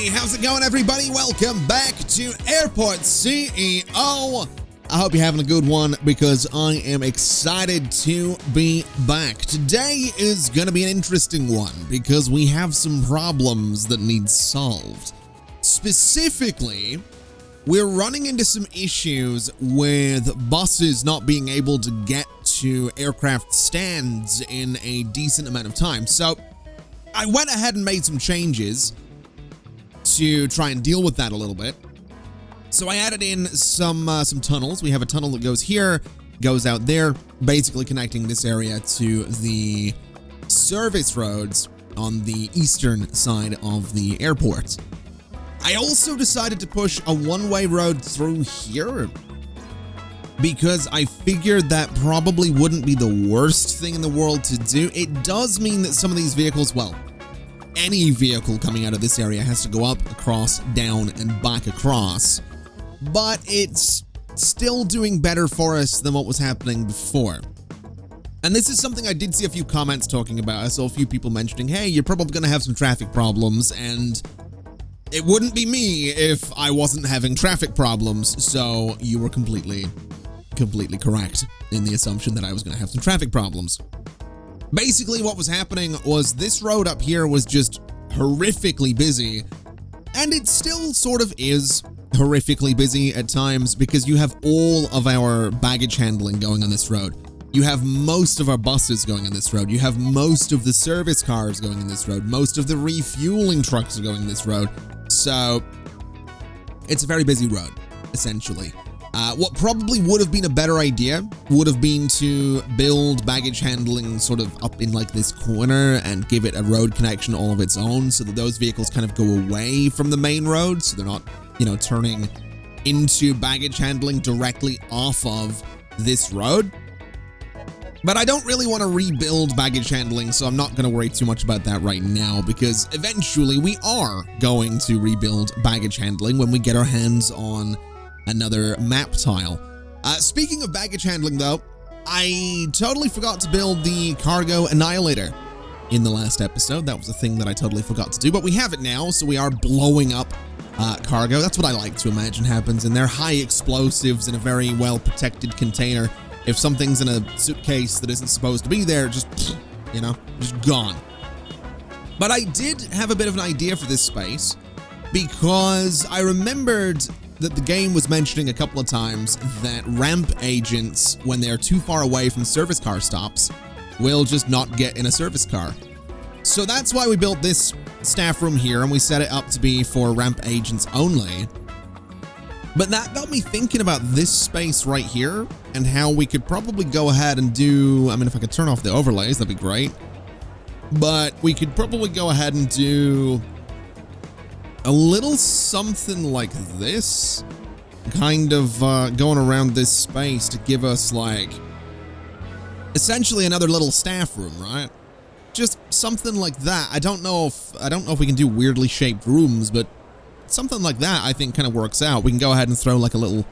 Hey, how's it going, everybody? Welcome back to Airport CEO. I hope you're having a good one because I am excited to be back. Today is going to be an interesting one because we have some problems that need solved. Specifically, we're running into some issues with buses not being able to get to aircraft stands in a decent amount of time. So I went ahead and made some changes to try and deal with that a little bit. So I added in some tunnels. We have a tunnel that goes here, goes out there, basically connecting this area to the service roads on the eastern side of the airport. I also decided to push a one-way road through here because I figured that probably wouldn't be the worst thing in the world to do. It does mean that some of these vehicles, well, any vehicle coming out of this area has to go up, across, down, and back across. But it's still doing better for us than what was happening before. And this is something I did see a few comments talking about. I saw a few people mentioning, hey, you're probably going to have some traffic problems, and it wouldn't be me if I wasn't having traffic problems. So you were completely correct in the assumption that I was going to have some traffic problems. Basically, what was happening was this road up here was just horrifically busy, and it still sort of is horrifically busy at times because you have all of our baggage handling going on this road. You have most of our buses going on this road. You have most of the service cars going on this road. Most of the refueling trucks are going on this road. So it's a very busy road, essentially. What probably would have been a better idea would have been to build baggage handling sort of up in like this corner and give it a road connection all of its own so that those vehicles kind of go away from the main road so they're not, you know, turning into baggage handling directly off of this road. But I don't really want to rebuild baggage handling, so I'm not going to worry too much about that right now because eventually we are going to rebuild baggage handling when we get our hands on another map tile. Speaking of baggage handling though, I totally forgot to build the cargo annihilator in the last episode. That was a thing that I totally forgot to do, but we have it now, so we are blowing up cargo. That's what I like to imagine happens in there. High explosives in a very well protected container. If something's in a suitcase that isn't supposed to be there, just, you know, just gone. But I did have a bit of an idea for this space because I remembered that the game was mentioning a couple of times that ramp agents, when they're too far away from service car stops, will just not get in a service car. So that's why we built this staff room here and we set it up to be for ramp agents only. But that got me thinking about this space right here and how we could probably go ahead and do, I mean, if I could turn off the overlays, that'd be great. But we could probably go ahead and do a little something like this, kind of going around this space to give us like essentially another little staff room, right? Just something like that. I don't know if we can do weirdly shaped rooms, but something like that I think kind of works out. We can go ahead and throw like a little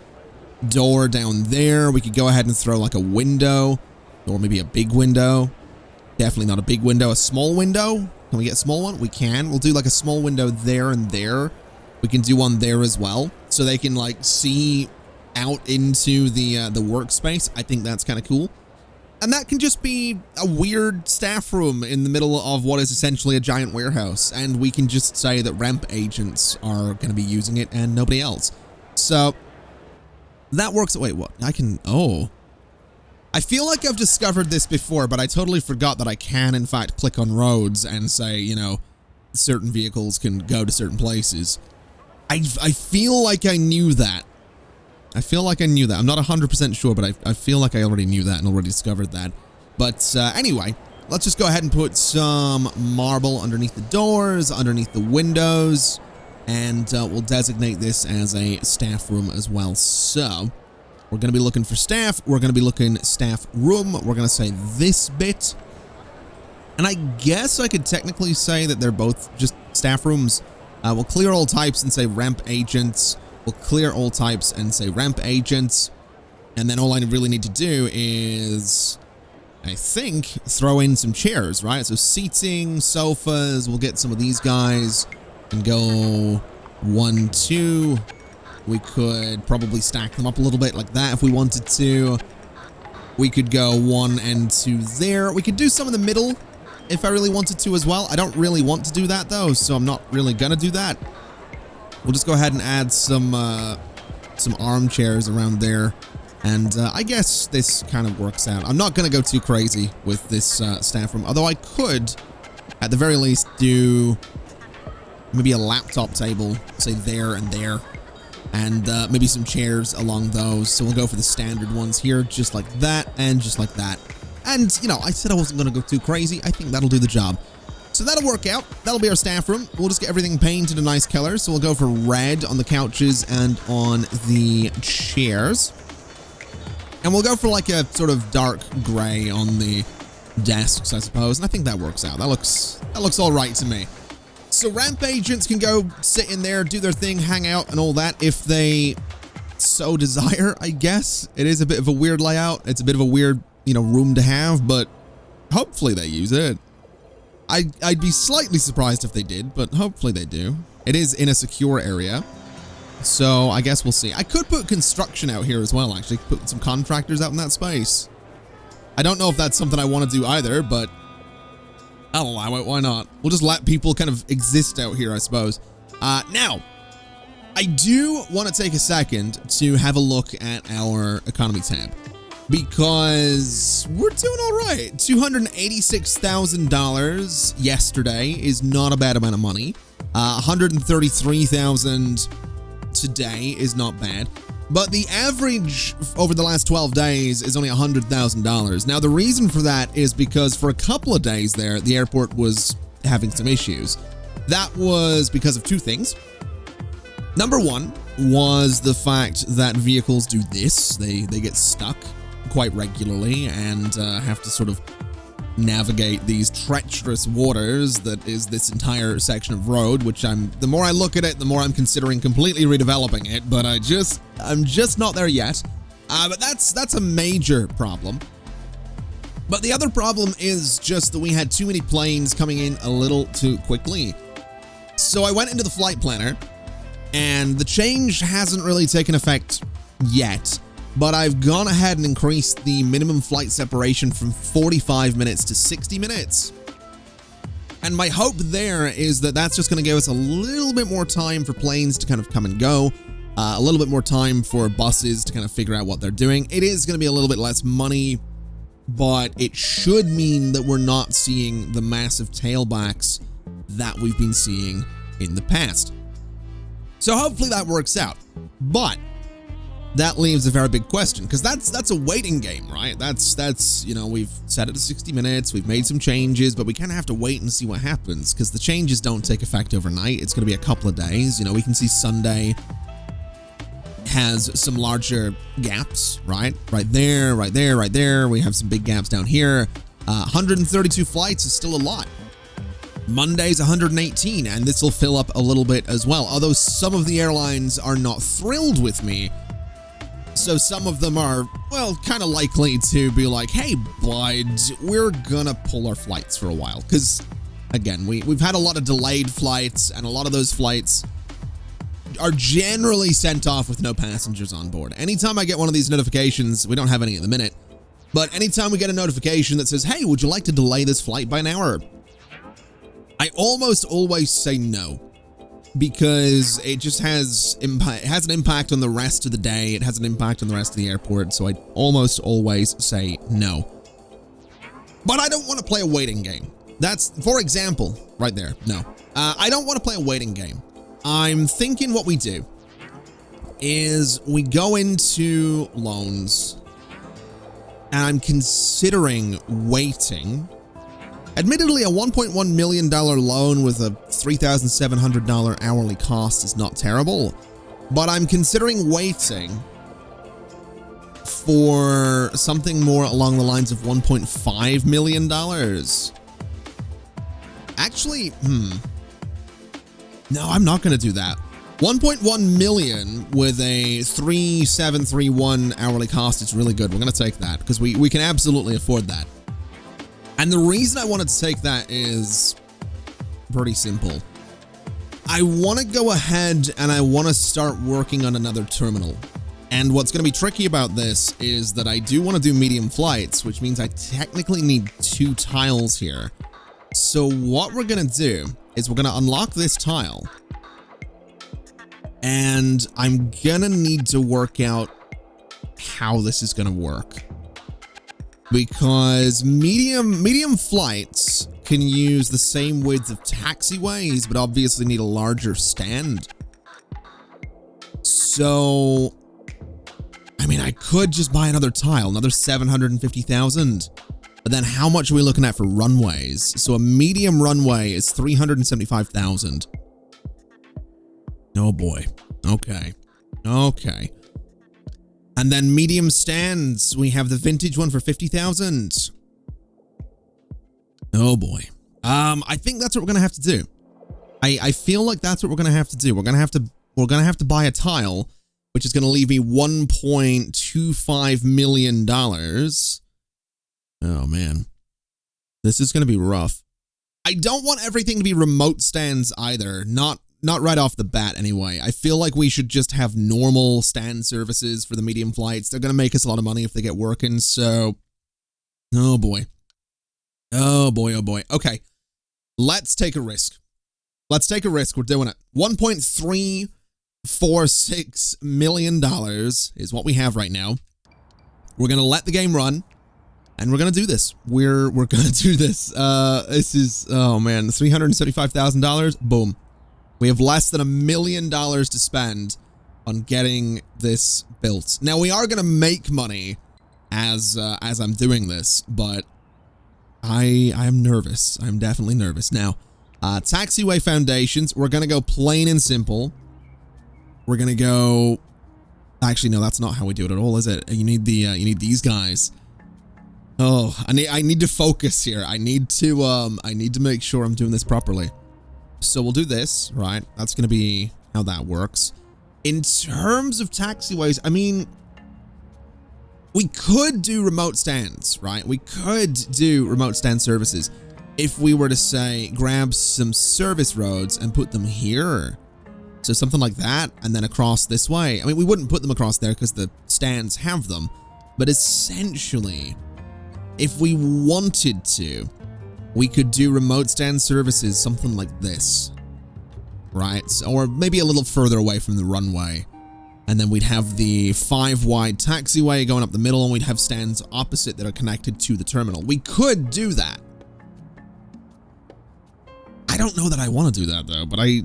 door down there. We could go ahead and throw like a window, or maybe a big window. Definitely not a big window, a small window. Can we get a small one? We can. We'll do like a small window there and there. We can do one there as well, so they can like see out into the workspace. I think that's kind of cool. And that can just be a weird staff room in the middle of what is essentially a giant warehouse. And we can just say that ramp agents are going to be using it and nobody else. So that works. Wait, what? I feel like I've discovered this before, but I totally forgot that I can, in fact, click on roads and say, you know, certain vehicles can go to certain places. I feel like I knew that. I'm not 100% sure, but I feel like I already knew that and already discovered that. But anyway, let's just go ahead and put some marble underneath the doors, underneath the windows, and we'll designate this as a staff room as well. So we're going to be looking for staff. We're going to be looking staff room. We're going to say this bit. And I guess I could technically say that they're both just staff rooms. We'll clear all types and say ramp agents. We'll clear all types and say ramp agents. And then all I really need to do is, I think, throw in some chairs, right? So seating, sofas, we'll get some of these guys. and go 1, 2. We could probably stack them up a little bit like that if we wanted to. We could go 1 and 2 there. We could do some in the middle if I really wanted to as well. I don't really want to do that though, so I'm not really gonna do that. We'll just go ahead and add some armchairs around there. And I guess this kind of works out. I'm not gonna go too crazy with this staff room, although I could, at the very least, do maybe a laptop table, say there and there. And maybe some chairs along those. So we'll go for the standard ones here, just like that and just like that. And, you know, I said I wasn't going to go too crazy. I think that'll do the job. So that'll work out. That'll be our staff room. We'll just get everything painted a nice color. So we'll go for red on the couches and on the chairs. And we'll go for like a sort of dark gray on the desks, I suppose. And I think that works out. That looks all right to me. So ramp agents can go sit in there, do their thing, hang out and all that if they so desire, I guess. It is a bit of a weird layout. It's a bit of a weird, you know, room to have, but hopefully they use it. I'd be slightly surprised if they did, but hopefully they do. It is in a secure area, so I guess we'll see. I could put construction out here as well, actually. Put some contractors out in that space. I don't know if that's something I want to do either, but I'll allow it, why not? We'll just let people kind of exist out here, I suppose. Now, I do want to take a second to have a look at our economy tab, because we're doing all right. $286,000 yesterday is not a bad amount of money. 133,000 today is not bad. But the average over the last 12 days is only $100,000. Now, the reason for that is because for a couple of days there, the airport was having some issues. That was because of two things. Number one was the fact that vehicles do this. They get stuck quite regularly and have to sort of navigate these treacherous waters that is this entire section of road, which the more I look at it, the more I'm considering completely redeveloping it, but I'm just not there yet. But that's a major problem. But the other problem is just that we had too many planes coming in a little too quickly. So I went into the flight planner, and the change hasn't really taken effect yet. But I've gone ahead and increased the minimum flight separation from 45 minutes to 60 minutes. And my hope there is that that's just going to give us a little bit more time for planes to kind of come and go, a little bit more time for buses to kind of figure out what they're doing. It is going to be a little bit less money, but it should mean that we're not seeing the massive tailbacks that we've been seeing in the past. So hopefully that works out. But that leaves a very big question, because that's a waiting game, right? That's you know, we've set it to 60 minutes, we've made some changes, but we kind of have to wait and see what happens, because the changes don't take effect overnight. It's going to be a couple of days. You know, we can see Sunday has some larger gaps, right? Right there, right there, right there. We have some big gaps down here. 132 flights is still a lot. Monday's 118, and this will fill up a little bit as well, although some of the airlines are not thrilled with me. So some of them are, well, kind of likely to be like, hey, bud, we're gonna pull our flights for a while. Because, again, we've had a lot of delayed flights, and a lot of those flights are generally sent off with no passengers on board. Anytime I get one of these notifications, we don't have any at the minute, but anytime we get a notification that says, hey, would you like to delay this flight by an hour? I almost always say no. Because it just has impact. It has an impact on the rest of the day. It has an impact on the rest of the airport. So I almost always say no. But I don't want to play a waiting game. That's, for example, right there. No, I don't want to play a waiting game. I'm thinking what we do is we go into loans, and I'm considering waiting. Admittedly, a $1.1 million loan with a $3,700 hourly cost is not terrible, but I'm considering waiting for something more along the lines of $1.5 million. Actually, no, I'm not going to do that. 1.1 million with a 3,731 hourly cost is really good. We're going to take that because we can absolutely afford that. And the reason I wanted to take that is pretty simple. I want to go ahead and I want to start working on another terminal. And what's going to be tricky about this is that I do want to do medium flights, which means I technically need 2 tiles here. So what we're going to do is we're going to unlock this tile. And I'm going to need to work out how this is going to work. Because medium flights can use the same width of taxiways, but obviously need a larger stand. So, I mean, I could just buy another tile, another 750,000. But then how much are we looking at for runways? So a medium runway is 375,000. Oh boy. Okay. Okay. And then medium stands, we have the vintage one for 50,000. Oh boy. I think that's what we're gonna have to do. I feel like that's what we're gonna have to do. We're gonna have to buy a tile, which is gonna leave me $1.25 million. Oh man. This is gonna be rough. I don't want everything to be remote stands either. Not right off the bat anyway. I feel like we should just have normal stand services for the medium flights. They're gonna make us a lot of money if they get working, so... Oh boy. Oh boy, oh boy. Okay. Let's take a risk. Let's take a risk. We're doing it. $1.346 million is what we have right now. We're gonna let the game run. And we're gonna do this. We're gonna do this. This is, oh man, $375,000. Boom. We have less than $1 million to spend on getting this built. Now we are gonna make money as I'm doing this, but I am nervous. I'm definitely nervous. Now, Taxiway Foundations. We're gonna go plain and simple. We're gonna go. Actually, no, that's not how we do it at all, is it? You need the you need these guys. Oh, I need to focus here. I need to make sure I'm doing this properly. So we'll do this, right? That's going to be how that works. In terms of taxiways, I mean, we could do remote stands, right? We could do remote stand services if we were to say, grab some service roads and put them here. So something like that, and then across this way. I mean, we wouldn't put them across there because the stands have them, but essentially, if we wanted to, we could do remote stand services, something like this, right? Or maybe a little further away from the runway. And then we'd have the 5-wide taxiway going up the middle, and we'd have stands opposite that are connected to the terminal. We could do that. I don't know that I want to do that, though, but I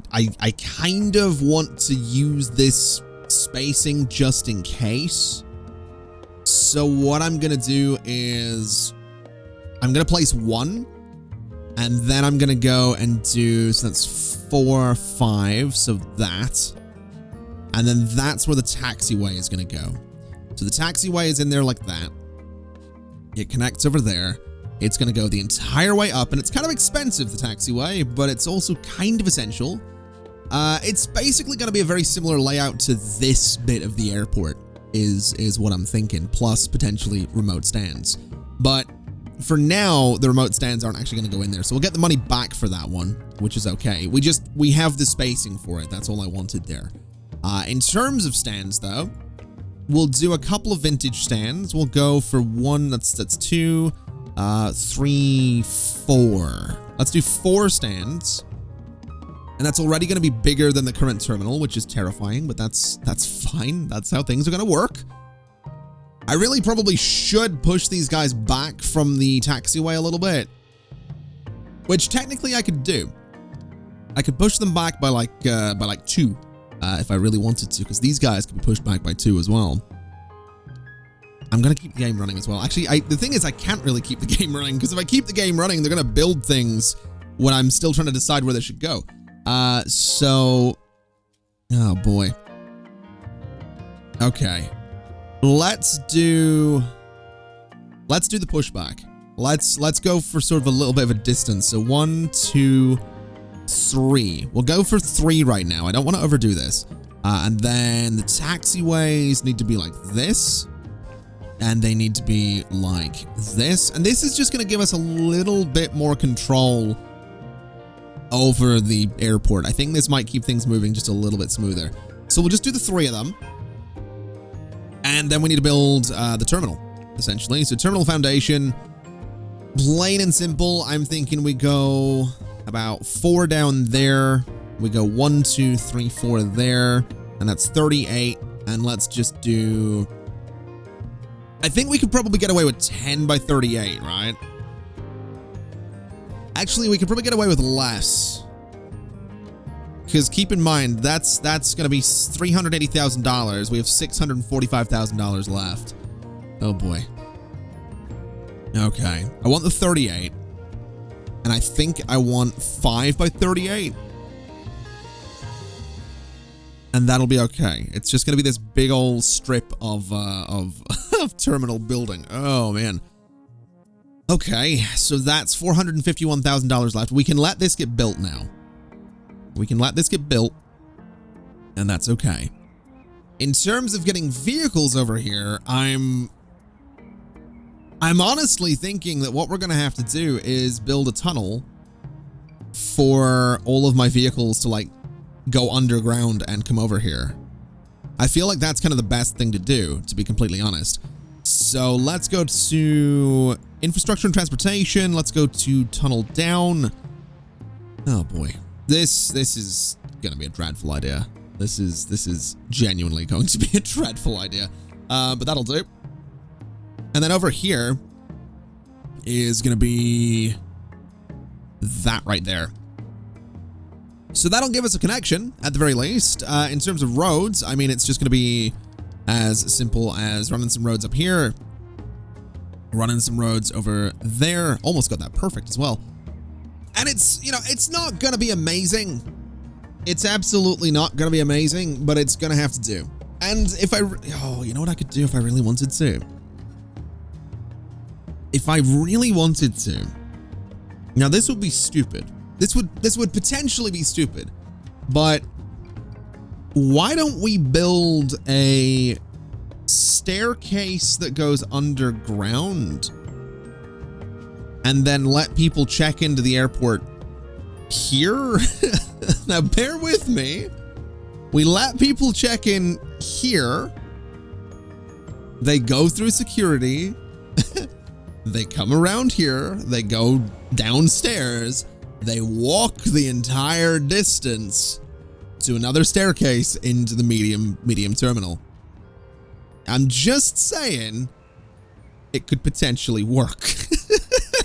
kind of want to use this spacing just in case. So what I'm going to do is I'm going to place 1. And then I'm going to go and do, so that's 4, 5, so that. And then that's where the taxiway is going to go. So the taxiway is in there like that. It connects over there. It's going to go the entire way up, and it's kind of expensive, the taxiway, but it's also kind of essential. It's basically going to be a very similar layout to this bit of the airport, is what I'm thinking, plus potentially remote stands. But for now, the remote stands aren't actually going to go in there, so we'll get the money back for that one, which is okay. We have the spacing for it. That's all I wanted there. In terms of stands, though, we'll do a couple of vintage stands. We'll go for 1, that's 2, 3, 4. Let's do 4 stands. And that's already going to be bigger than the current terminal, which is terrifying, but that's fine. That's how things are going to work. I really probably should push these guys back from the taxiway a little bit, which technically I could do. I could push them back by like 2, if I really wanted to, because these guys could be pushed back by 2 as well. I'm going to keep the game running as well. Actually, the thing is I can't really keep the game running, because if I keep the game running, they're going to build things when I'm still trying to decide where they should go. Oh boy. Okay. Let's do the pushback. Let's go for sort of a little bit of a distance. So 1, 2, 3. We'll go for 3 right now. I don't want to overdo this. And then the taxiways need to be like this. And they need to be like this. And this is just going to give us a little bit more control over the airport. I think this might keep things moving just a little bit smoother. So we'll just do the 3 of them. And then we need to build the terminal, essentially. So terminal foundation, plain and simple. I'm thinking we go about 4 down there. We go 1, 2, 3, 4 there. And that's 38. And let's just do... I think we could probably get away with 10 by 38, right? Actually, we could probably get away with less. Because keep in mind, that's going to be $380,000. We have $645,000 left. Oh boy. Okay. I want the 38. And I think I want 5 by 38. And that'll be okay. It's just going to be this big old strip of terminal building. Oh, man. Okay, so that's $451,000 left. We can let this get built now. We can let this get built, and that's okay. In terms of getting vehicles over here, I'm honestly thinking that what we're going to have to do is build a tunnel for all of my vehicles to, like, go underground and come over here. I feel like that's kind of the best thing to do, to be completely honest. So let's go to infrastructure and transportation. Let's go to tunnel down. Oh boy. This is going to be a dreadful idea. This is genuinely going to be a dreadful idea. But that'll do. And then over here is going to be that right there. So that'll give us a connection at the very least. In terms of roads, I mean, it's just going to be as simple as running some roads up here, running some roads over there. Almost got that perfect as well. And it's, you know, it's not going to be amazing. It's absolutely not going to be amazing, but it's going to have to do. And if you know what I could do if I really wanted to? If I really wanted to. Now this would be stupid. This would potentially be stupid, but why don't we build a staircase that goes underground and then let people check into the airport here? Now bear with me. We let people check in here. They go through security. They come around here. They go downstairs. They walk the entire distance to another staircase into the medium terminal. I'm just saying it could potentially work.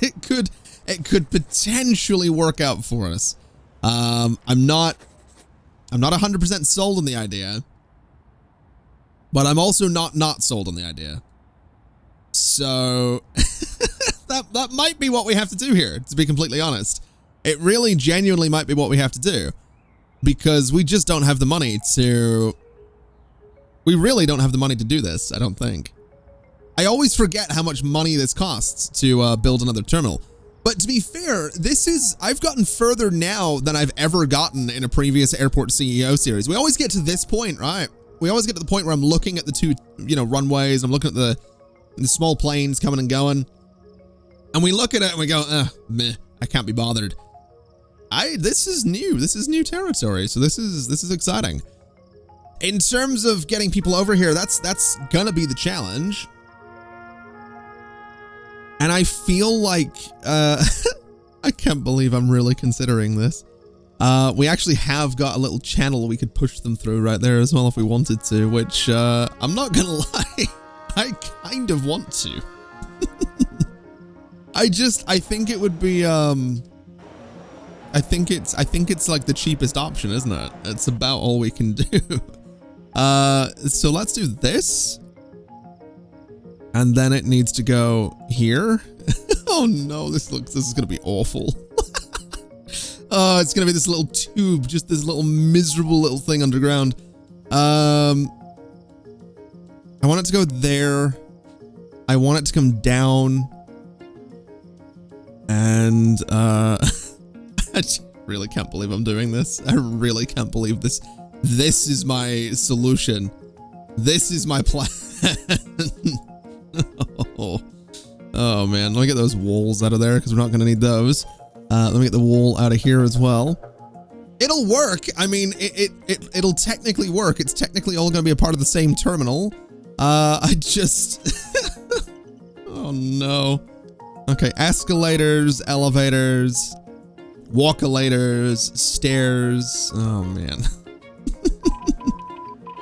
it could potentially work out for us. I'm not 100% sold on the idea, but I'm also not sold on the idea. So that might be what we have to do here, to be completely honest. It really genuinely might be what we have to do, because we just don't have the money to... We really don't have the money to do this, I don't think. I always forget how much money this costs to build another terminal. But to be fair, I've gotten further now than I've ever gotten in a previous Airport CEO series. We always get to this point, right? We always get to the point where I'm looking at the two, runways. I'm looking at the small planes coming and going. And we look at it and we go, meh, I can't be bothered. This is new. This is new territory. So this is exciting. In terms of getting people over here, that's gonna be the challenge. And I feel like, I can't believe I'm really considering this. We actually have got a little channel we could push them through right there as well if we wanted to, which, I'm not gonna lie, I kind of want to. I think it would be, I think it's like the cheapest option, isn't it? It's about all we can do. So let's do this. And then it needs to go here. Oh no, this is gonna be awful. Oh, it's gonna be this little tube, just this little miserable little thing underground. I want it to go there. I want it to come down. And I just really can't believe I'm doing this. I really can't believe this. This is my solution. This is my plan. Oh man, let me get those walls out of there because we're not going to need those. Let me get the wall out of here as well. It'll work. I mean, it'll technically work. It's technically all going to be a part of the same terminal. I just... Oh, no. Okay, escalators, elevators, walkolators, stairs. Oh, man.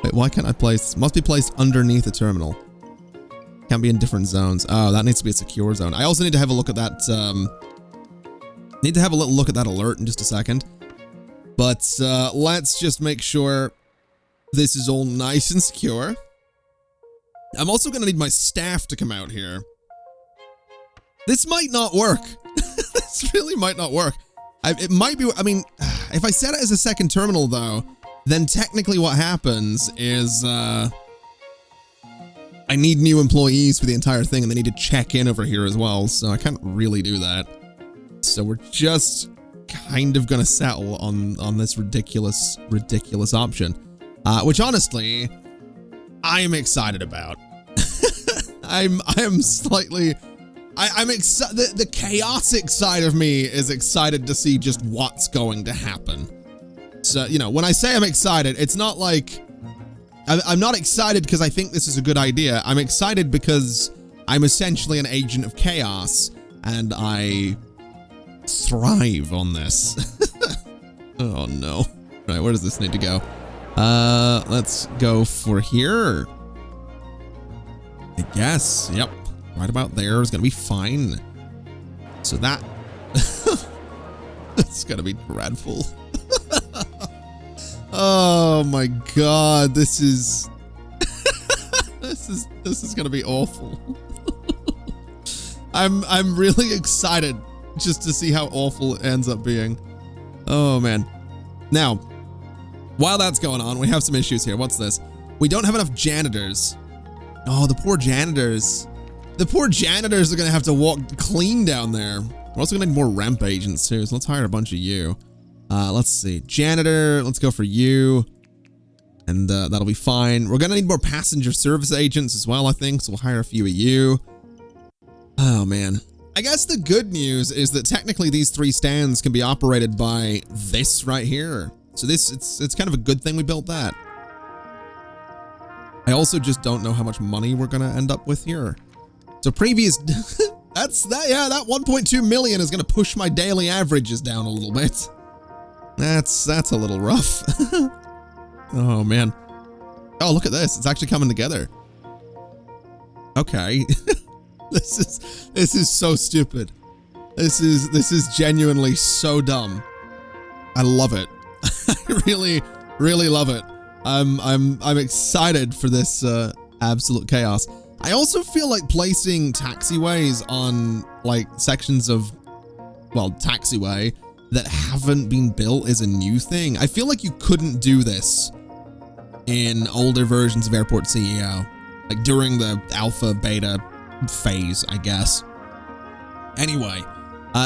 Wait, why can't I place... Must be placed underneath a terminal. Can't be in different zones. Oh, that needs to be a secure zone. I also need to have a look at that, need to have a little look at that alert in just a second. But, let's just make sure this is all nice and secure. I'm also gonna need my staff to come out here. This might not work. This really might not work. It might be, I mean, if I set it as a second terminal though, then technically what happens is, I need new employees for the entire thing and they need to check in over here as well, so I can't really do that. So we're just kind of gonna settle on this ridiculous option, which honestly, I'm excited about. I'm excited. The chaotic side of me is excited to see just what's going to happen. So, you know, when I say I'm excited, it's not like I'm not excited because I think this is a good idea. I'm excited because I'm essentially an agent of chaos and I thrive on this. Oh no. Right, where does this need to go? Let's go for here. I guess. Yep. Right about there is gonna be fine. So that it's gonna be dreadful. Oh my god, this is this is gonna be awful. I'm really excited just to see how awful it ends up being. Oh man. Now, while that's going on, we have some issues here. What's this? We don't have enough janitors. Oh, the poor janitors. The poor janitors are gonna have to walk clean down there. We're also gonna need more ramp agents too, so let's hire a bunch of you. Let's see. Janitor, let's go for you. And that'll be fine. We're gonna need more passenger service agents as well, I think, so we'll hire a few of you. Oh man. I guess the good news is that technically these 3 stands can be operated by this right here. So it's kind of a good thing we built that. I also just don't know how much money we're gonna end up with here. So previous, that 1.2 million is gonna push my daily averages down a little bit. That's a little rough. Oh man. Oh, look at this. It's actually coming together. Okay. This is so stupid. This is genuinely so dumb. I love it. I really love it. I'm excited for this absolute chaos. I also feel like placing taxiways on like sections of, well, taxiway that haven't been built is a new thing. I feel like you couldn't do this in older versions of Airport CEO, like during the alpha beta phase, I guess. Anyway,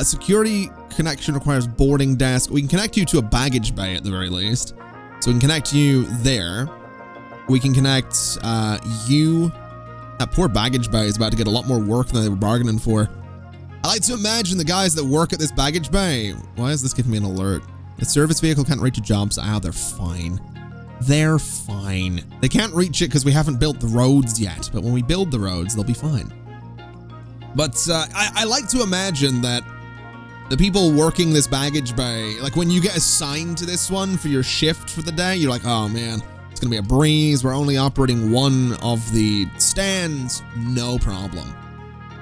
security connection requires boarding desk. We can connect you to a baggage bay at the very least. So we can connect you there. We can connect you. That poor baggage bay is about to get a lot more work than they were bargaining for. I like to imagine the guys that work at this baggage bay. Why is this giving me an alert? The service vehicle can't reach a job site. Ah, they're fine. They're fine. They can't reach it because we haven't built the roads yet, but when we build the roads, they'll be fine. But I like to imagine that the people working this baggage bay, like when you get assigned to this one for your shift for the day, you're like, oh man, it's gonna be a breeze. We're only operating one of the stands, no problem.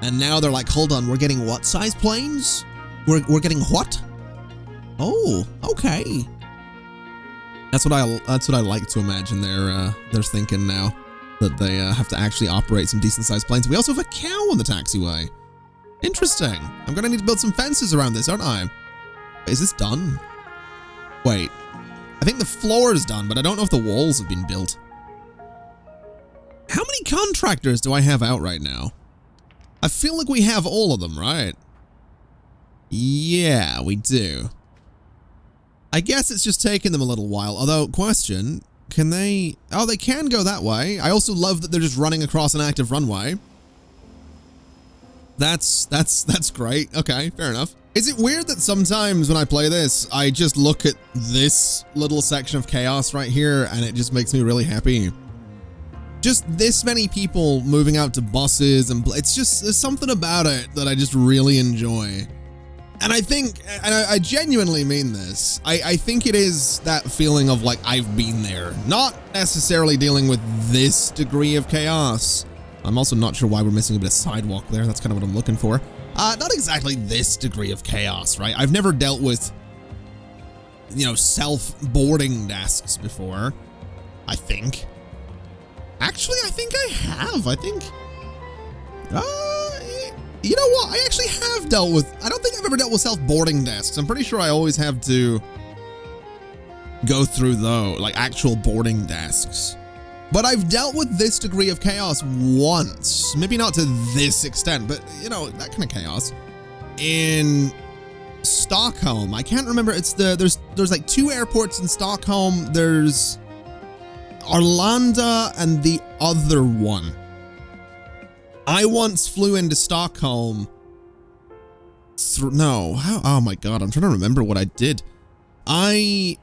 And now they're like, hold on, we're getting what size planes? We're getting what? Oh, okay. That's what I like to imagine they're thinking now, that they have to actually operate some decent sized planes. We also have a cow on the taxiway. Interesting. I'm gonna need to build some fences around this, aren't I? Is this done? Wait, I think the floor is done, but I don't know if the walls have been built. How many contractors do I have out right now? I feel like we have all of them, right? Yeah, we do. I guess it's just taking them a little while. Although, question, can they... Oh, they can go that way. I also love that they're just running across an active runway. That's great. Okay, fair enough. Is it weird that sometimes when I play this, I just look at this little section of chaos right here and it just makes me really happy? Just this many people moving out to buses, and it's just, there's something about it that I just really enjoy. And I think, and I genuinely mean this, I think it is that feeling of like, I've been there, not necessarily dealing with this degree of chaos. I'm also not sure why we're missing a bit of sidewalk there. That's kind of what I'm looking for. Not exactly this degree of chaos, right? I've never dealt with, you know, self-boarding desks before, I think. Actually, I think I have. I think, you know what? I actually have dealt with, I don't think I've ever dealt with self-boarding desks. I'm pretty sure I always have to go through though, like actual boarding desks. But I've dealt with this degree of chaos once, maybe not to this extent, but you know, that kind of chaos in Stockholm. I can't remember. It's there's like 2 airports in Stockholm. There's Arlanda and the other one. I once flew into Stockholm oh my God, I'm trying to remember what I did. Oh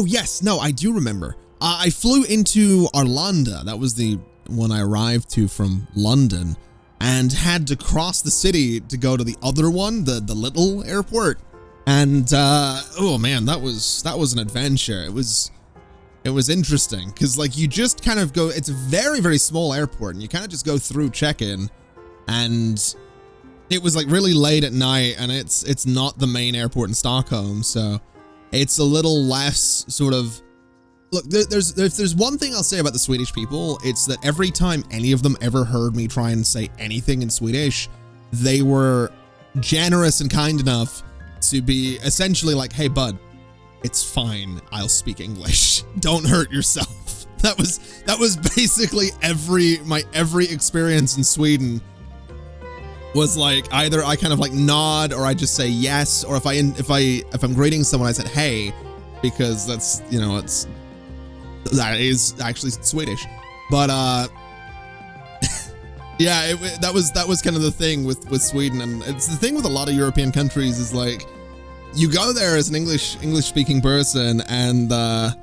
yes, no, I do remember. I flew into Arlanda. That was the one I arrived to from London, and had to cross the city to go to the other one, the little airport. And oh man, that was an adventure. It was interesting because like you just kind of go, it's a very, very small airport and you kind of just go through check-in, and it was like really late at night, and it's not the main airport in Stockholm, so it's a little less sort of, look, there's one thing I'll say about the Swedish people. It's that every time any of them ever heard me try and say anything in Swedish, they were generous and kind enough to be essentially like, hey bud, it's fine, I'll speak English. Don't hurt yourself. That was basically my every experience in Sweden was like, either I kind of like nod, or I just say yes, or if I'm greeting someone, I said hey, because that's, you know, that is actually Swedish. But yeah, that was kind of the thing with Sweden, and it's the thing with a lot of European countries is like, you go there as an English speaking person, and a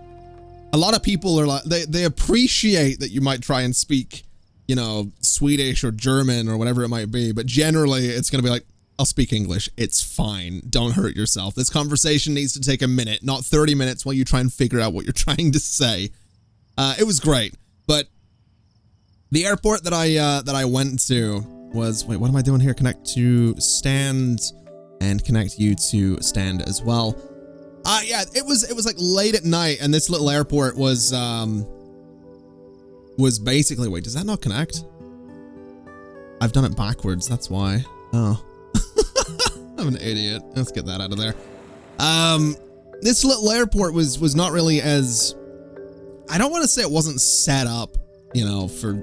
lot of people are like, they appreciate that you might try and speak, you know, Swedish or German or whatever it might be, but generally it's going to be like, I'll speak English. It's fine. Don't hurt yourself. This conversation needs to take a minute, not 30 minutes while you try and figure out what you're trying to say. It was great, but the airport that I went to was, wait, what am I doing here? Connect to stand and connect you to stand as well. Yeah, it was like late at night, and this little airport was basically, wait, does that not connect? I've done it backwards, that's why. Oh. I'm an idiot. Let's get that out of there. This little airport was not really as, I don't want to say it wasn't set up, you know, for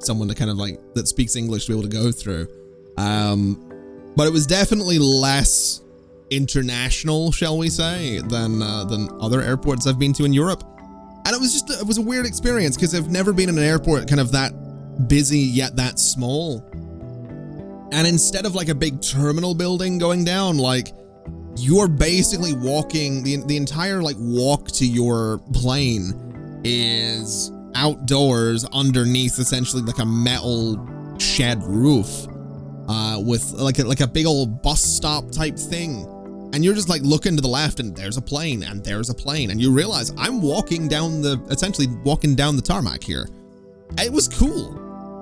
someone to kind of like, that speaks English to be able to go through. But it was definitely less international, shall we say, than other airports I've been to in Europe. And it was a weird experience because I've never been in an airport kind of that busy yet that small. And instead of like a big terminal building going down, like you're basically walking, the entire like walk to your plane is outdoors underneath essentially like a metal shed roof, with like a big old bus stop type thing. And you're just like looking to the left and there's a plane and there's a plane. And you realize I'm essentially walking down the tarmac here. It was cool.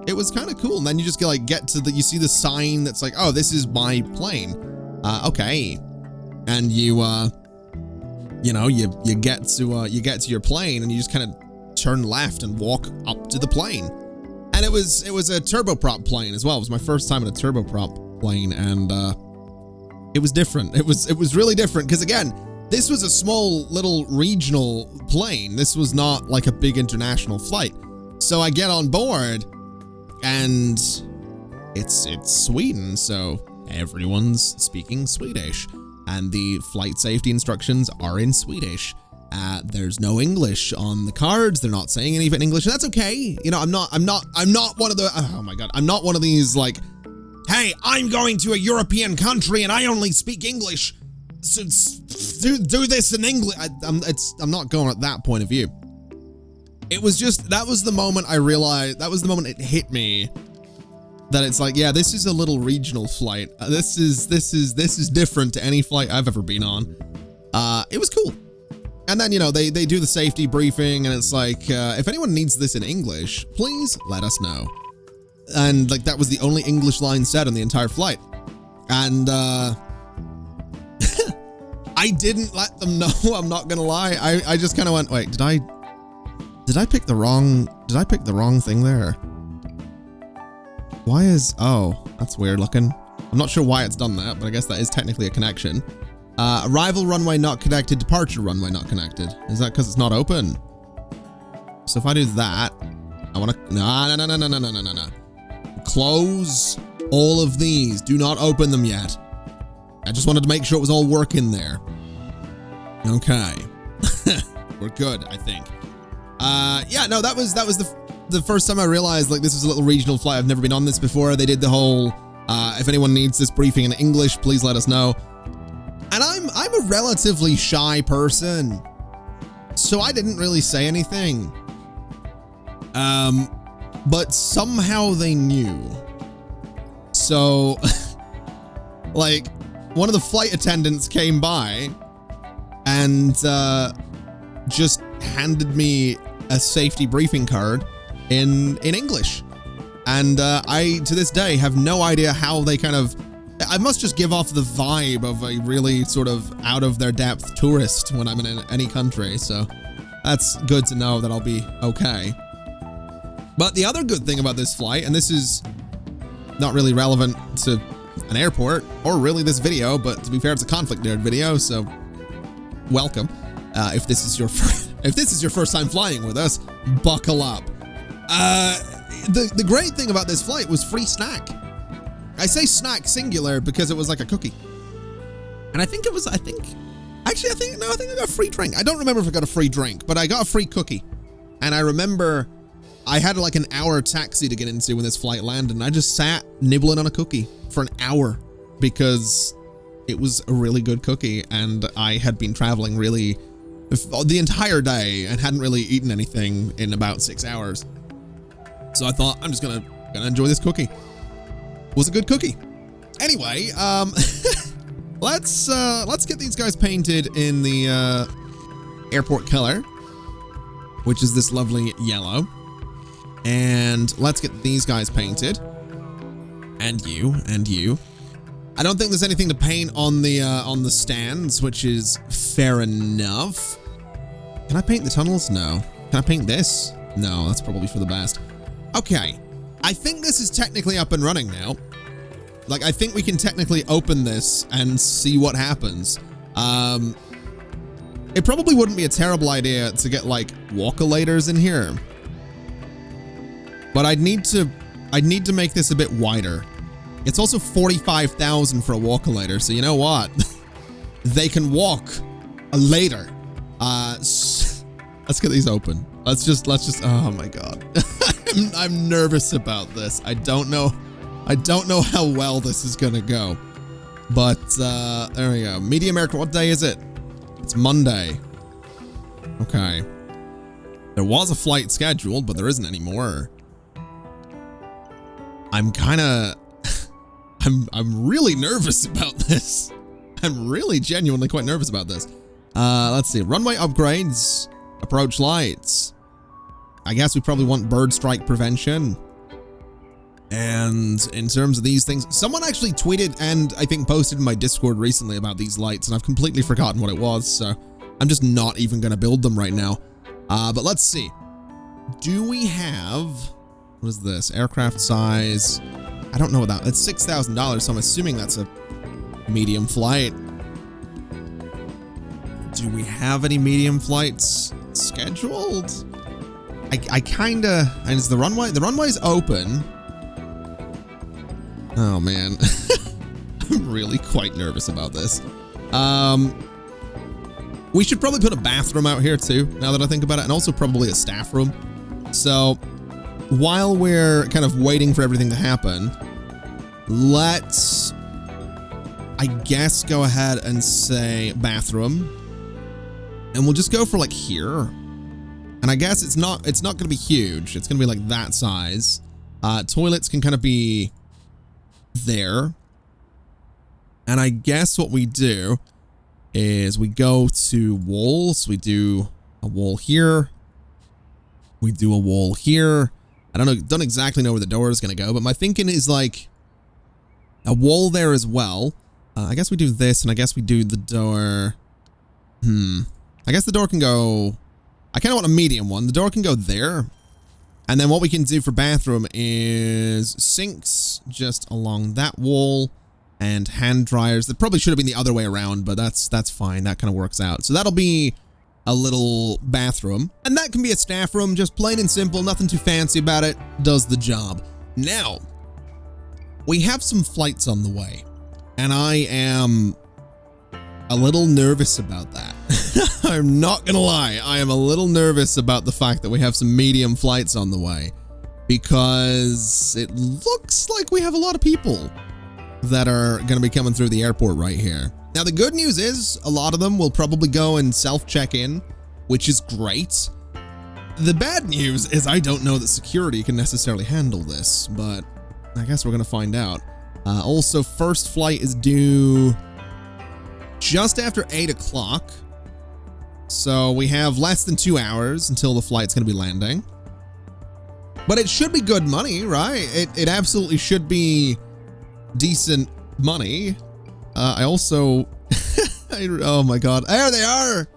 It was kind of cool. And then you just you see the sign that's like, oh, this is my plane. Okay. And you get to your plane and you just kind of turn left and walk up to the plane. And it was a turboprop plane as well. It was my first time in a turboprop plane, and it was different. It was really different because, again, this was a small little regional plane. This was not like a big international flight. So I get on board and it's Sweden, so everyone's speaking Swedish and the flight safety instructions are in Swedish. There's no English on the cards. They're not saying anything in English, and that's okay. You know, I'm not one of the, oh my God, I'm not one of these like, hey, I'm going to a European country and I only speak English. So do this in English. I'm not going at that point of view. It was just, that was the moment I realized, that was the moment it hit me that it's like, yeah, this is a little regional flight. This is different to any flight I've ever been on. It was cool. And then, you know, they do the safety briefing and it's like, if anyone needs this in English, please let us know. And like, that was the only English line said on the entire flight. And, I didn't let them know, I'm not gonna lie. I just kind of went, wait, did I pick the wrong thing there? Why is, oh, that's weird looking. I'm not sure why it's done that, but I guess that is technically a connection. Arrival runway not connected, departure runway not connected. Is that because it's not open? So if I do that, I want to, no. Close all of these. Do not open them yet. I just wanted to make sure it was all working there. Okay. We're good, I think. Yeah, no, that was the first time I realized like this was a little regional flight. I've never been on this before. They did the whole, if anyone needs this briefing in English, please let us know. And I'm a relatively shy person, so I didn't really say anything. But somehow they knew. So, like, one of the flight attendants came by and just handed me a safety briefing card in English. And I, to this day, have no idea how they kind of, I must just give off the vibe of a really sort of out of their depth tourist when I'm in any country. So that's good to know that I'll be okay. But the other good thing about this flight, and this is not really relevant to an airport or really this video, but to be fair, it's a ConflictNerd video, so welcome. If this is your first time flying with us, buckle up. The great thing about this flight was free snack. I say snack singular because it was like a cookie. And I think I got a free drink. I don't remember if I got a free drink, but I got a free cookie. And I remember I had like an hour taxi to get into when this flight landed, and I just sat nibbling on a cookie for an hour because it was a really good cookie, and I had been traveling really the entire day and hadn't really eaten anything in about 6 hours. So I thought, I'm just gonna enjoy this cookie. It was a good cookie. Anyway, let's get these guys painted in the airport color, which is this lovely yellow. And let's get these guys painted. And you. I don't think there's anything to paint on the stands, which is fair enough. Can I paint the tunnels? No. Can I paint this? No, that's probably for the best. Okay. I think this is technically up and running now. Like, I think we can technically open this and see what happens. It probably wouldn't be a terrible idea to get like walk-a-lators in here. But I'd need to make this a bit wider. It's also 45,000 for a walk-a-lator, so you know what? They can walk later. Let's get these open. Let's just, oh my God. I'm nervous about this. I don't know how well this is gonna go. But, there we go. Medium aircraft, what day is it? It's Monday. Okay. There was a flight scheduled, but there isn't anymore. I'm really nervous about this. I'm really genuinely quite nervous about this. Let's see. Runway upgrades. Approach lights. I guess we probably want bird strike prevention. And in terms of these things, someone actually tweeted and I think posted in my Discord recently about these lights, and I've completely forgotten what it was, so I'm just not even going to build them right now. But let's see. Do we have... What is this? Aircraft size. I don't know what that. It's $6,000, so I'm assuming that's a medium flight. Do we have any medium flights scheduled? I kinda. And is the runway? The runway's open. Oh man, I'm really quite nervous about this. We should probably put a bathroom out here too, now that I think about it, and also probably a staff room. So while we're kind of waiting for everything to happen, let's, I guess, go ahead and say bathroom. And we'll just go for like here. And I guess it's not going to be huge. It's going to be like that size. Toilets can kind of be there. And I guess what we do is we go to walls. We do a wall here. We do a wall here. I don't exactly know where the door is going to go, but my thinking is like a wall there as well. I guess we do this, and I guess we do the door. I guess the door can go, I kind of want a medium one. The door can go there. And then what we can do for bathroom is sinks just along that wall and hand dryers. That probably should have been the other way around, but that's fine. That kind of works out. So that'll be a little bathroom. And that can be a staff room, just plain and simple, nothing too fancy about it. Does the job. Now, we have some flights on the way, and I am a little nervous about that. I'm not gonna lie. I am a little nervous about the fact that we have some medium flights on the way, because it looks like we have a lot of people that are gonna be coming through the airport right here. Now, the good news is a lot of them will probably go and self-check-in, which is great. The bad news is I don't know that security can necessarily handle this, but I guess we're gonna find out. Also, first flight is due just after 8 o'clock. So we have less than 2 hours until the flight's going to be landing. But it should be good money, right? It absolutely should be decent money. I also... oh my god. There they are!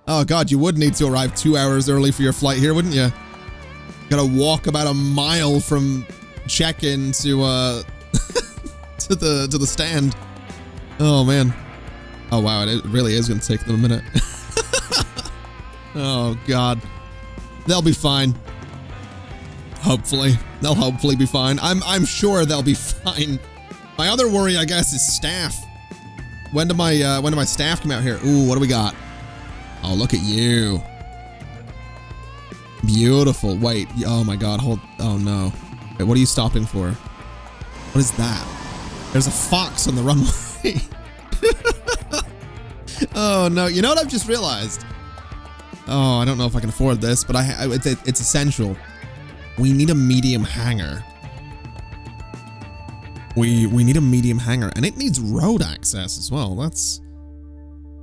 Oh god, you would need to arrive 2 hours early for your flight here, wouldn't you? Gotta walk about a mile from check-in to to the stand. Oh man. Oh wow, it really is gonna take them a minute. Oh god. They'll be fine. Hopefully. They'll hopefully be fine. I'm sure they'll be fine. My other worry, I guess, is staff. When do my staff come out here? Ooh, what do we got? Oh, look at you. Beautiful. Wait. Oh my god. Hold. Oh no. Wait, what are you stopping for? What is that? There's a fox on the runway. Oh no. You know what I've just realized? Oh, I don't know if I can afford this, but it's essential. We need a medium hangar. We need a medium hangar, and it needs road access as well. That's,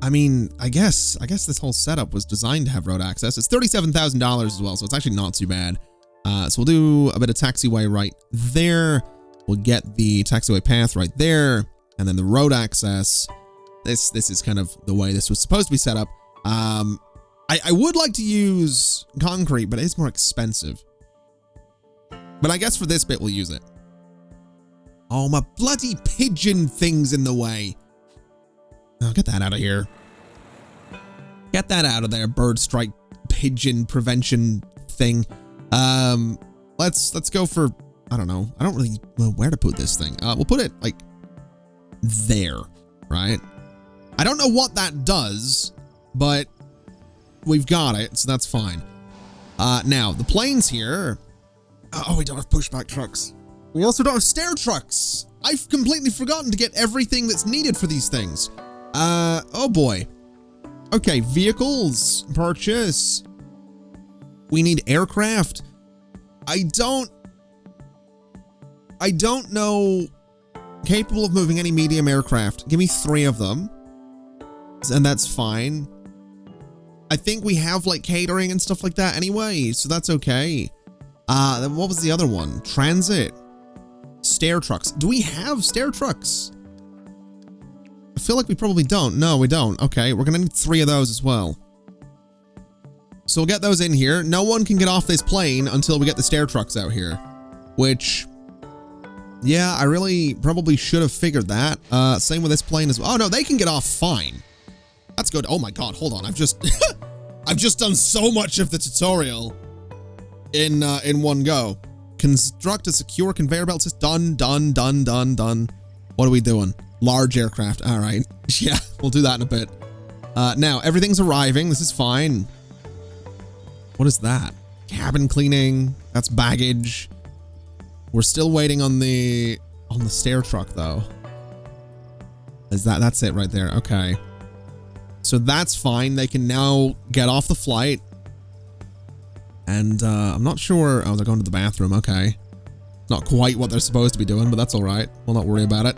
I mean, I guess this whole setup was designed to have road access. It's $37,000 as well, so it's actually not too bad. So we'll do a bit of taxiway right there. We'll get the taxiway path right there, and then the road access. This is kind of the way this was supposed to be set up. I would like to use concrete, but it's more expensive. But I guess for this bit, we'll use it. Oh, my bloody pigeon thing's in the way. Oh, get that out of here. Get that out of there, bird strike pigeon prevention thing. Let's go for, I don't know. I don't really know where to put this thing. We'll put it like there, right? I don't know what that does, but we've got it, so that's fine. Now, the planes here. Oh, we don't have pushback trucks. We also don't have stair trucks. I've completely forgotten to get everything that's needed for these things. Oh boy. Okay, vehicles, purchase. We need aircraft. I don't know. Capable of moving any medium aircraft. Give me 3 of them. And that's fine. I think we have like catering and stuff like that anyway, so that's okay. Then what was the other one? Transit. Stair trucks. Do we have stair trucks? I feel like we probably don't. No, we don't. Okay, we're gonna need 3 of those as well. So we'll get those in here. No one can get off this plane until we get the stair trucks out here. Which, yeah, I really probably should have figured that. Same with this plane as well. Oh no, they can get off fine. That's good. Oh my god, hold on. I've just I've just done so much of the tutorial in one go. Construct a secure conveyor belt system. Done. What are we doing? Large aircraft. All right. Yeah, we'll do that in a bit. Now, everything's arriving. This is fine. What is that? Cabin cleaning. That's baggage. We're still waiting on the stair truck, though. That's it right there. Okay. So that's fine. They can now get off the flight. And I'm not sure. Oh, they're going to the bathroom. Okay. Not quite what they're supposed to be doing, but that's all right. We'll not worry about it.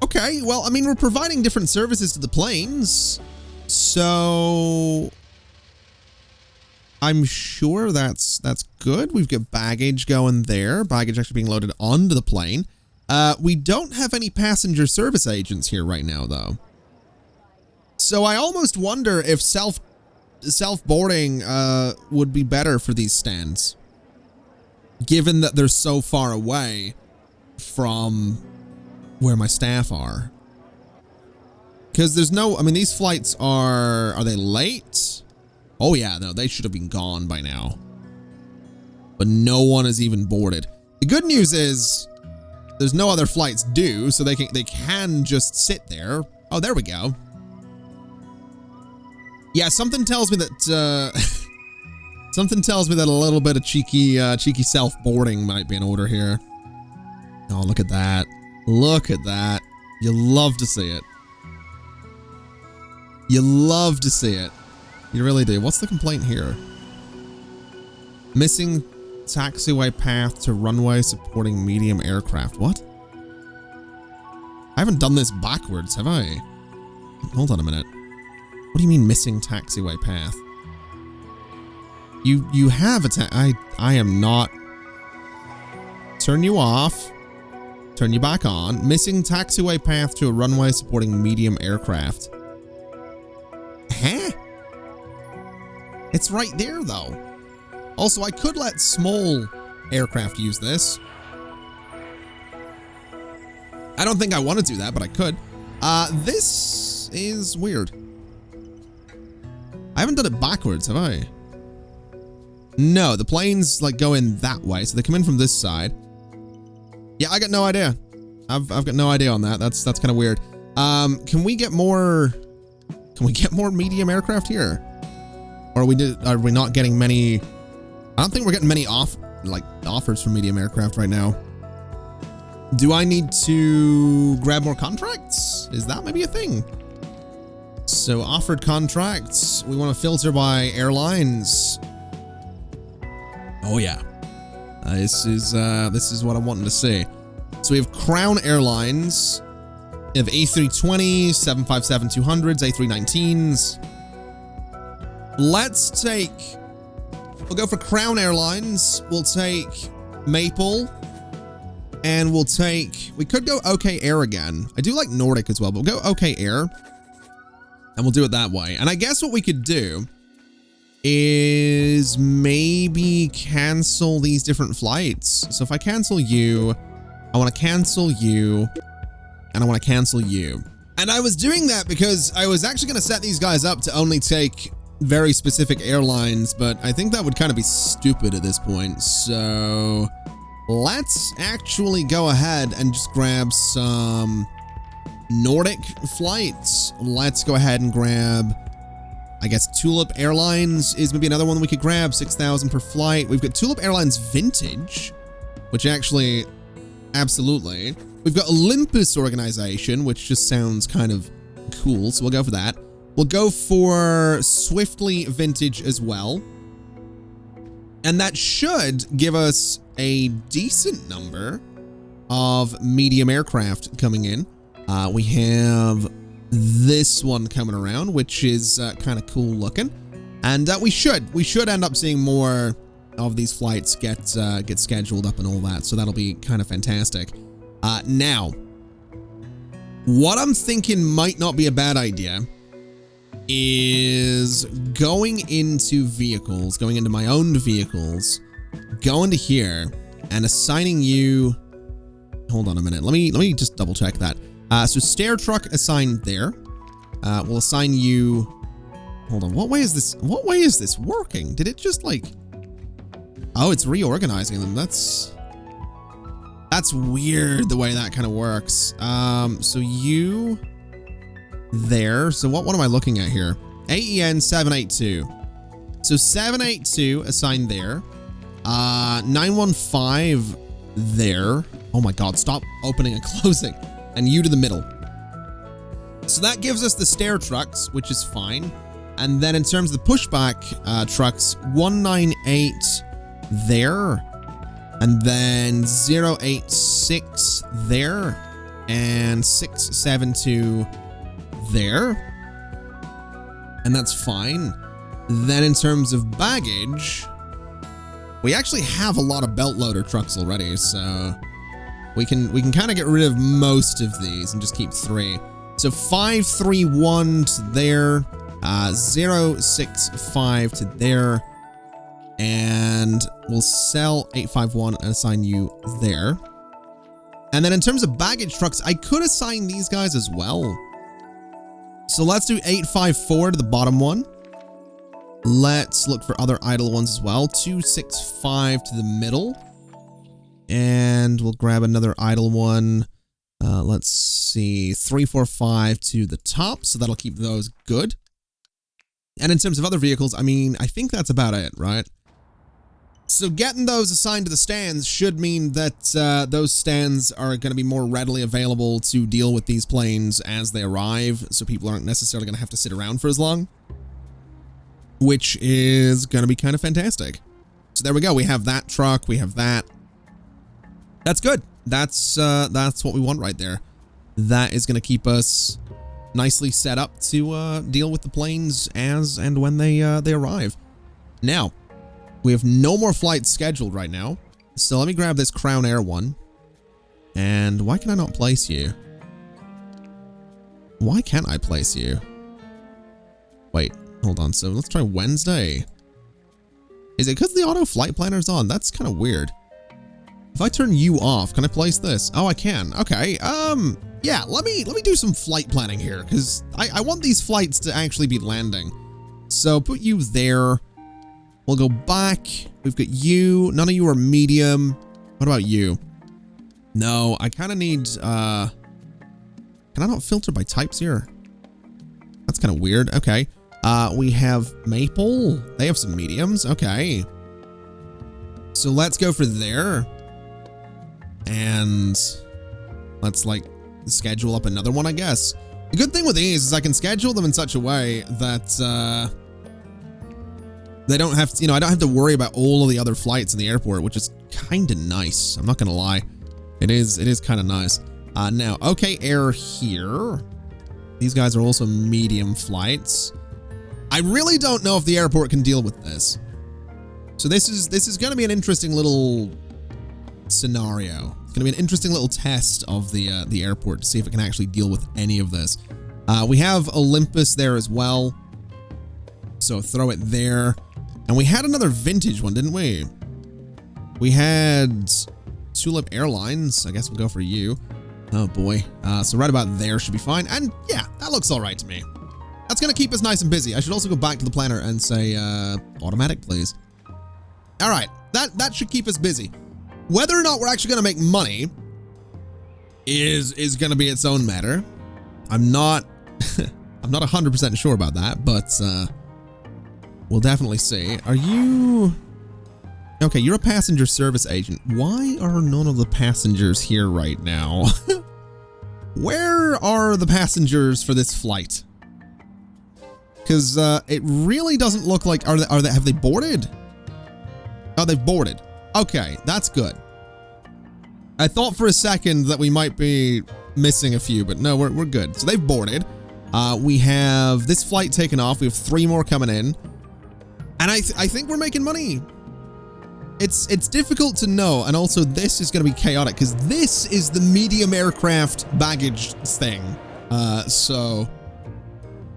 Okay. Well, I mean, we're providing different services to the planes. So I'm sure that's good. We've got baggage going there. Baggage actually being loaded onto the plane. We don't have any passenger service agents here right now, though. So I almost wonder if self-boarding would be better for these stands, given that they're so far away from where my staff are. Because there's no, I mean, these flights are they late? Oh yeah, no, they should have been gone by now. But no one is even boarded. The good news is there's no other flights due, so they can just sit there. Oh, there we go. Yeah, something tells me that something tells me that a little bit of cheeky self-boarding might be in order here. Oh, look at that. Look at that. You love to see it. You love to see it. You really do. What's the complaint here? Missing taxiway path to runway supporting medium aircraft. What? I haven't done this backwards, have I? Hold on a minute. What do you mean missing taxiway path? You have a I am not. Turn you off. Turn you back on. Missing taxiway path to a runway supporting medium aircraft. Huh? It's right there, though. Also, I could let small aircraft use this. I don't think I want to do that, but I could. This is weird. I haven't done it backwards, have I? No, the planes like go in that way, so they come in from this side. Yeah, I got no idea. I've got no idea on that. That's kind of weird. Can we get more? Can we get more medium aircraft here? Or are we not getting many? I don't think we're getting many offers for medium aircraft right now. Do I need to grab more contracts? Is that maybe a thing? So offered contracts. We want to filter by airlines. Oh yeah. This is what I'm wanting to see. So we have Crown Airlines. We have A320s, 757-200s, A319s. Let's take, we'll go for Crown Airlines. We'll take Maple. And we'll take, we could go OK Air again. I do like Nordic as well, but we'll go OK Air. And we'll do it that way. And I guess what we could do is maybe cancel these different flights. So if I cancel you, I want to cancel you, and I want to cancel you. And I was doing that because I was actually going to set these guys up to only take very specific airlines, but I think that would kind of be stupid at this point. So let's actually go ahead and just grab some Nordic flights. Let's go ahead and grab, I guess, Tulip Airlines is maybe another one we could grab. 6,000 per flight. We've got Tulip Airlines Vintage, which actually, absolutely. We've got Olympus Organization, which just sounds kind of cool, so we'll go for that. We'll go for Swiftly Vintage as well. And that should give us a decent number of medium aircraft coming in. We have this one coming around, which is kind of cool looking. And we should end up seeing more of these flights get scheduled up and all that. So that'll be kind of fantastic. Now, what I'm thinking might not be a bad idea is going into vehicles, going into my own vehicles, going to here and assigning you. Hold on a minute. Let me just double check that. So Stair truck assigned there. We'll assign you. Hold on. What way is this? What way is this working? Did it just like? Oh, it's reorganizing them. That's weird the way that kind of works. So you. there. So what am I looking at here? AEN 782. So 782 assigned there. 915 there. Oh my God, stop opening and closing. And you to the middle. So that gives us the stair trucks, which is fine. And then in terms of the pushback trucks, 198 there. And then 086 there. And 672 there. And that's fine. Then in terms of baggage, we actually have a lot of belt loader trucks already, so we can kind of get rid of most of these and just keep 3. So 531 to there, 065 to there, and we'll sell 851 and assign you there. And then in terms of baggage trucks, I could assign these guys as well. So let's do 854 to the bottom one. Let's look for other idle ones as well. 265 to the middle. And we'll grab another idle one. Let's see, 345 to the top. So that'll keep those good. And in terms of other vehicles, I mean, I think that's about it, right? So getting those assigned to the stands should mean that those stands are going to be more readily available to deal with these planes as they arrive. So people aren't necessarily going to have to sit around for as long. Which is going to be kind of fantastic. So there we go. We have that truck. We have that. That's good. That's what we want right there. That is going to keep us nicely set up to deal with the planes as and when they arrive. Now, we have no more flights scheduled right now. So let me grab this Crown Air one. And why can I not place you? Why can't I place you? Wait. Hold on, so let's try Wednesday. Is it because the auto flight planner's on? That's kind of weird. If I turn you off, can I place this? Oh, I can. Okay. Yeah, let me do some flight planning here because I want these flights to actually be landing. So put you there. We'll go back. We've got you. None of you are medium. What about you? No, I kind of need, can I not filter by types here? That's kind of weird. Okay. We have Maple. They have some mediums. Okay. So let's go for there. And let's like schedule up another one, I guess. The good thing with these is I can schedule them in such a way that they don't have to, you know, I don't have to worry about all of the other flights in the airport, which is kind of nice. I'm not going to lie. It is kind of nice. Now, okay, Air here. These guys are also medium flights. I really don't know if the airport can deal with this. So this is going to be an interesting little scenario. It's going to be an interesting little test of the airport to see if it can actually deal with any of this. We have Olympus there as well. So throw it there. And we had another vintage one, didn't we? We had Tulip Airlines. I guess we'll go for you. Oh boy. So right about there should be fine. And yeah, that looks all right to me. That's going to keep us nice and busy. I should also go back to the planner and say, automatic, please. All right. That should keep us busy. Whether or not we're actually going to make money is going to be its own matter. I'm not 100% sure about that, but we'll definitely see. Are you... Okay, you're a passenger service agent. Why are none of the passengers here right now? Where are the passengers for this flight? Because it really doesn't look like... have they boarded? Oh, they've boarded. Okay, that's good. I thought for a second that we might be missing a few, but no, we're good. So they've boarded. We have this flight taken off. We have 3 more coming in. And I think we're making money. It's difficult to know, and also this is going to be chaotic because this is the medium aircraft baggage thing. So...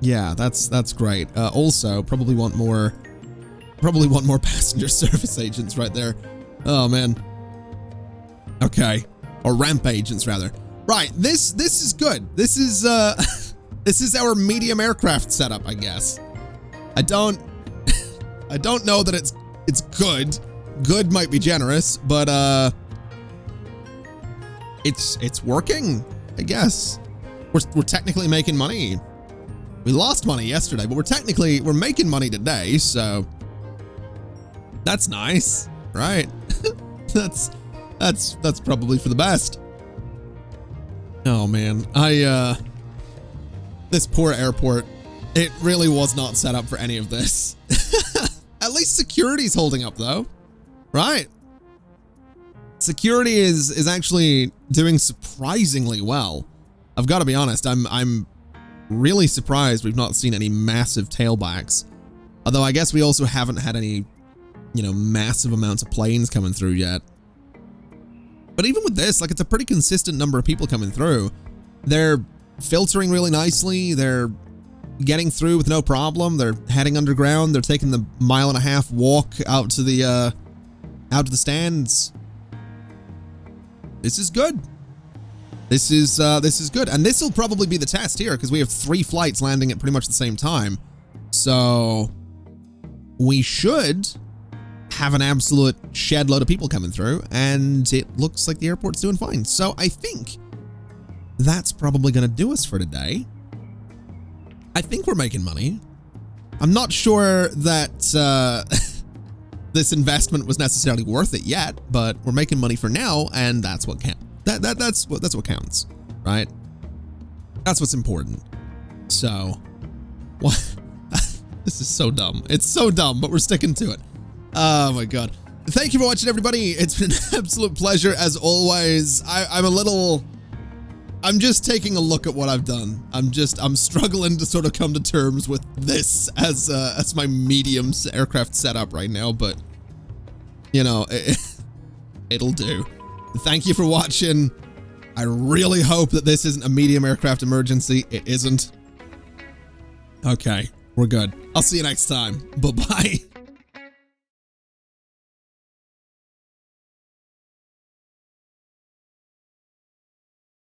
yeah, that's great. Also, probably want more passenger service agents right there. Oh man. Okay, or ramp agents rather. Right, this is good. This is this is our medium aircraft setup, I guess. I don't know that it's good. Good might be generous, but it's working, I guess. We're technically making money. We lost money yesterday, but we're making money today, so that's nice, right? that's probably for the best. Oh man, this poor airport, it really was not set up for any of this. At least security's holding up though, right? Security is actually doing surprisingly well. I've got to be honest, I'm really surprised we've not seen any massive tailbacks. Although I guess we also haven't had any, you know, massive amounts of planes coming through yet. But even with this, like, it's a pretty consistent number of people coming through. They're filtering really nicely. They're getting through with no problem. They're heading underground. They're taking the 1.5 mile walk out to the stands. This is good. This is good. And this will probably be the test here because we have 3 flights landing at pretty much the same time. So we should have an absolute shed load of people coming through, and it looks like the airport's doing fine. So I think that's probably going to do us for today. I think we're making money. I'm not sure that this investment was necessarily worth it yet, but we're making money for now, and that's what counts. That's what counts, right? That's what's important. So, what? This is so dumb. It's so dumb, but we're sticking to it. Oh my god. Thank you for watching, everybody. It's been an absolute pleasure as always. I'm just taking a look at what I've done. I'm struggling to sort of come to terms with this as my medium aircraft setup right now, but you know, it'll do. Thank you for watching. I really hope that this isn't a medium aircraft emergency. It isn't. Okay, we're good. I'll see you next time. Bye-bye.